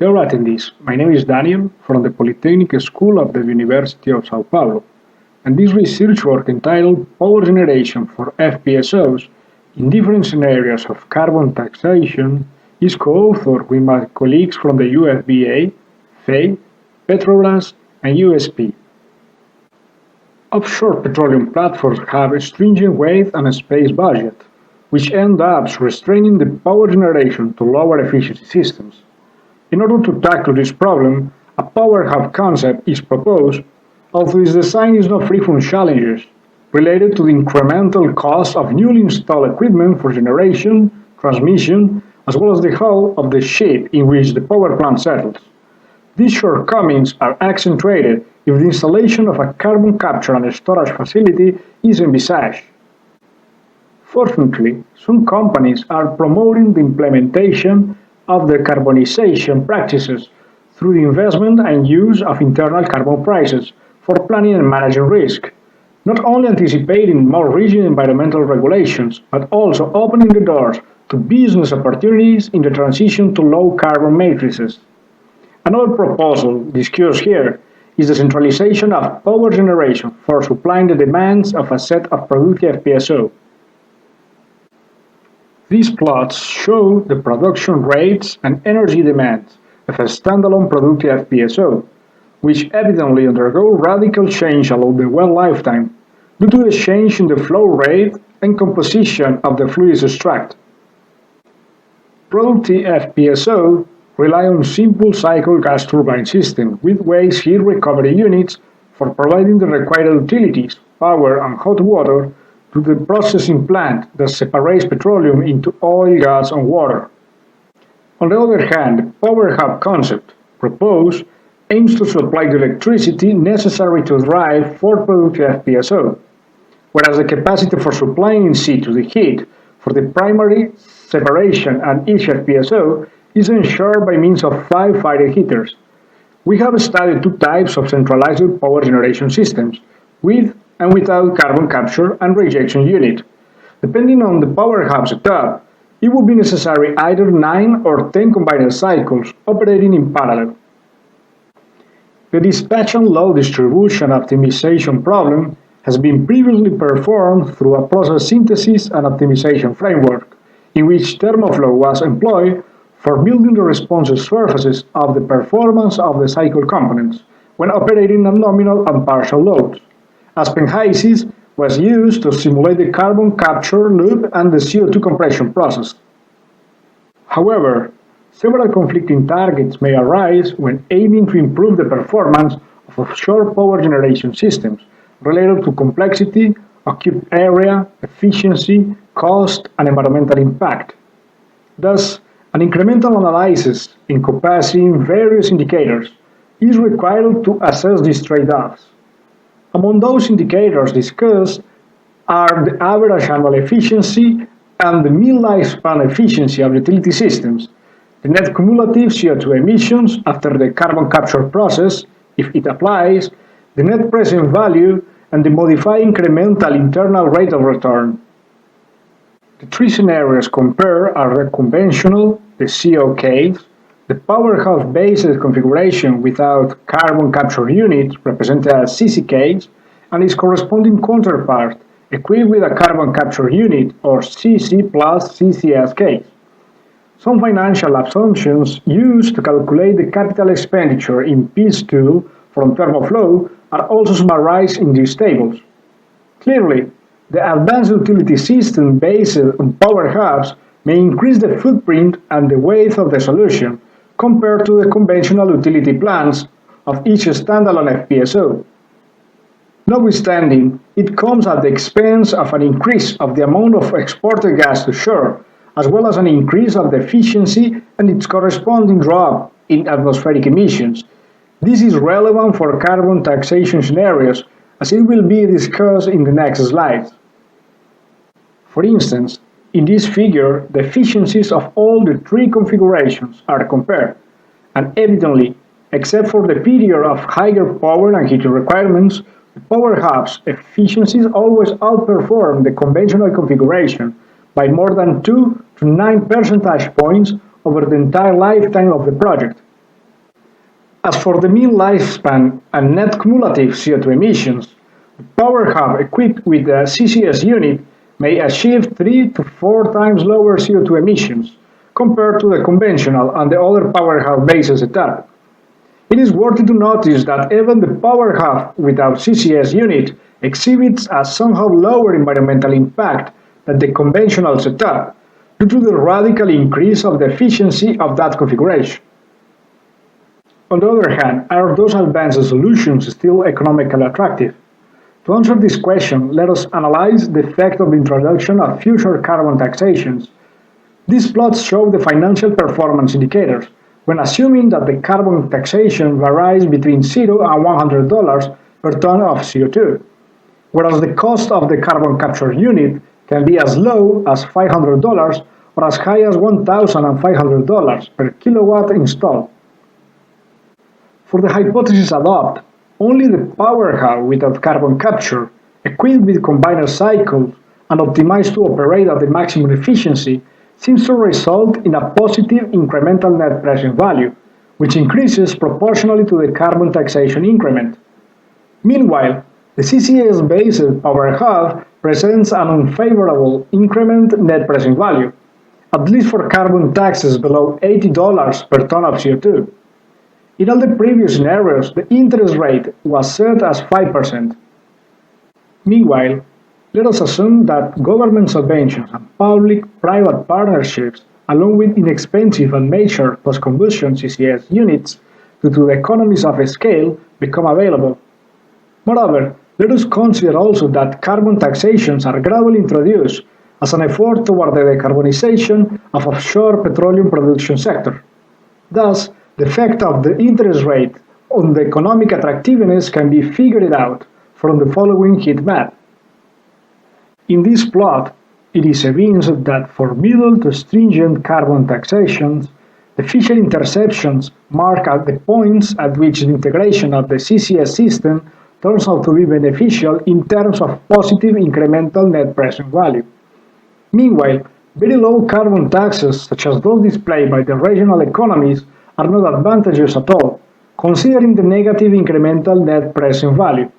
Hello attendees, my name is Daniel from the Polytechnic School of the University of Sao Paulo, and this research work entitled Power Generation for FPSOs in Different Scenarios of Carbon Taxation is co-authored with my colleagues from the UFBA, FEI, Petrobras, and USP. Offshore petroleum platforms have a stringent weight and a space budget, which end up restraining the power generation to lower efficiency systems. In order to tackle this problem, a power hub concept is proposed, although its design is not free from challenges related to the incremental cost of newly installed equipment for generation, transmission, as well as the hull of the ship in which the power plant settles. These shortcomings are accentuated if the installation of a carbon capture and storage facility is envisaged. Fortunately, some companies are promoting the implementation of decarbonization practices through the investment and use of internal carbon prices for planning and managing risk, not only anticipating more rigid environmental regulations, but also opening the doors to business opportunities in the transition to low-carbon matrices. Another proposal discussed here is the centralization of power generation for supplying the demands of a set of productive FPSO. These plots show the production rates and energy demands of a standalone productive FPSO, which evidently undergo radical change along the well lifetime due to the change in the flow rate and composition of the fluids extract. Productive FPSO rely on simple cycle gas turbine system with waste heat recovery units for providing the required utilities, power and hot water to the processing plant that separates petroleum into oil, gas, and water. On the other hand, the power hub concept proposed aims to supply the electricity necessary to drive four productive FPSO, whereas the capacity for supplying in situ the heat for the primary separation and each FPSO is ensured by means of 5 fire heaters. We have studied two types of centralized power generation systems, with and without carbon capture and rejection unit. Depending on the power hub setup, it would be necessary either 9 or 10 combined cycles operating in parallel. The dispatch and load distribution optimization problem has been previously performed through a process synthesis and optimization framework, in which thermoflow was employed for building the responsive surfaces of the performance of the cycle components when operating at nominal and partial loads. Aspen HYSYS was used to simulate the carbon capture loop and the CO2 compression process. However, several conflicting targets may arise when aiming to improve the performance of offshore power generation systems related to complexity, occupied area, efficiency, cost, and environmental impact. Thus, an incremental analysis encompassing various indicators is required to assess these trade-offs. Among those indicators discussed are the average annual efficiency and the mean lifespan efficiency of utility systems, the net cumulative CO2 emissions after the carbon capture process, if it applies, the net present value, and the modified incremental internal rate of return. The three scenarios compared are the conventional, the CO case, the powerhouse-based configuration without carbon capture unit, represented as CC case, and its corresponding counterpart, equipped with a carbon capture unit, or CC plus CCS case. Some financial assumptions used to calculate the capital expenditure in PIS2 from thermoflow are also summarized in these tables. Clearly, the advanced utility system based on power hubs may increase the footprint and the weight of the solution compared to the conventional utility plants of each standalone FPSO. Notwithstanding, it comes at the expense of an increase of the amount of exported gas to shore, as well as an increase of the efficiency and its corresponding drop in atmospheric emissions. This is relevant for carbon taxation scenarios, as it will be discussed in the next slides. For instance, in this figure, the efficiencies of all the three configurations are compared, and evidently, except for the period of higher power and heating requirements, the power hub's efficiencies always outperform the conventional configuration by more than 2 to 9 percentage points over the entire lifetime of the project. As for the mean lifespan and net cumulative CO2 emissions, the power hub equipped with a CCS unit may achieve 3 to 4 times lower CO2 emissions compared to the conventional and the other power hub bases setup. It is worthy to notice that even the power hub without CCS unit exhibits a somehow lower environmental impact than the conventional setup due to the radical increase of the efficiency of that configuration. On the other hand, are those advanced solutions still economically attractive? To answer this question, let us analyze the effect of the introduction of future carbon taxations. These plots show the financial performance indicators, when assuming that the carbon taxation varies between $0 and $100 per ton of CO2, whereas the cost of the carbon capture unit can be as low as $500 or as high as $1,500 per kilowatt installed. For the hypothesis adopted, only the power hub without carbon capture, equipped with combiner cycles and optimized to operate at the maximum efficiency, seems to result in a positive incremental net present value, which increases proportionally to the carbon taxation increment. Meanwhile, the CCS-based power hub presents an unfavorable increment net present value, at least for carbon taxes below $80 per ton of CO2. In all the previous scenarios, the interest rate was set as 5%. Meanwhile, let us assume that government subventions and public-private partnerships, along with inexpensive and mature post-combustion CCS units, due to the economies of scale, become available. Moreover, let us consider also that carbon taxations are gradually introduced as an effort toward the decarbonization of offshore petroleum production sector. Thus, the effect of the interest rate on the economic attractiveness can be figured out from the following heat map. In this plot, it is evinced that for middle to stringent carbon taxations, the fiscal interceptions mark at the points at which the integration of the CCS system turns out to be beneficial in terms of positive incremental net present value. Meanwhile, very low carbon taxes, such as those displayed by the regional economies, are not advantageous at all, considering the negative incremental net present value.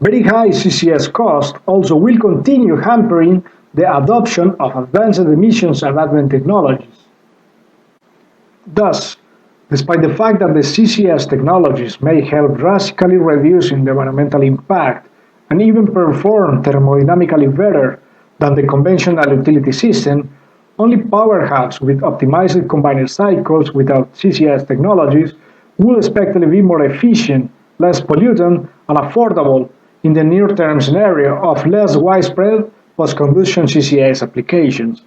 Very high CCS cost also will continue hampering the adoption of advanced emissions abatement technologies. Thus, despite the fact that the CCS technologies may help drastically reducing the environmental impact and even perform thermodynamically better than the conventional utility system, only power hubs with optimized combiner cycles without CCS technologies will expectedly be more efficient, less pollutant, and affordable in the near-term scenario of less widespread post-combustion CCS applications.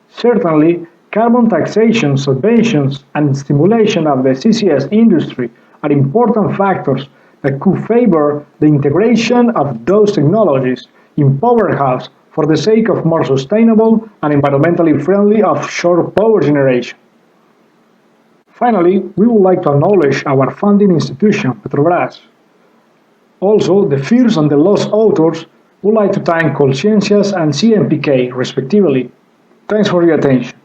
Certainly, carbon taxation, subventions, and stimulation of the CCS industry are important factors that could favor the integration of those technologies in power hubs for the sake of more sustainable and environmentally friendly offshore power generation. Finally, we would like to acknowledge our funding institution, Petrobras. Also, the first and the last authors would like to thank Consciencias and CMPK, respectively. Thanks for your attention.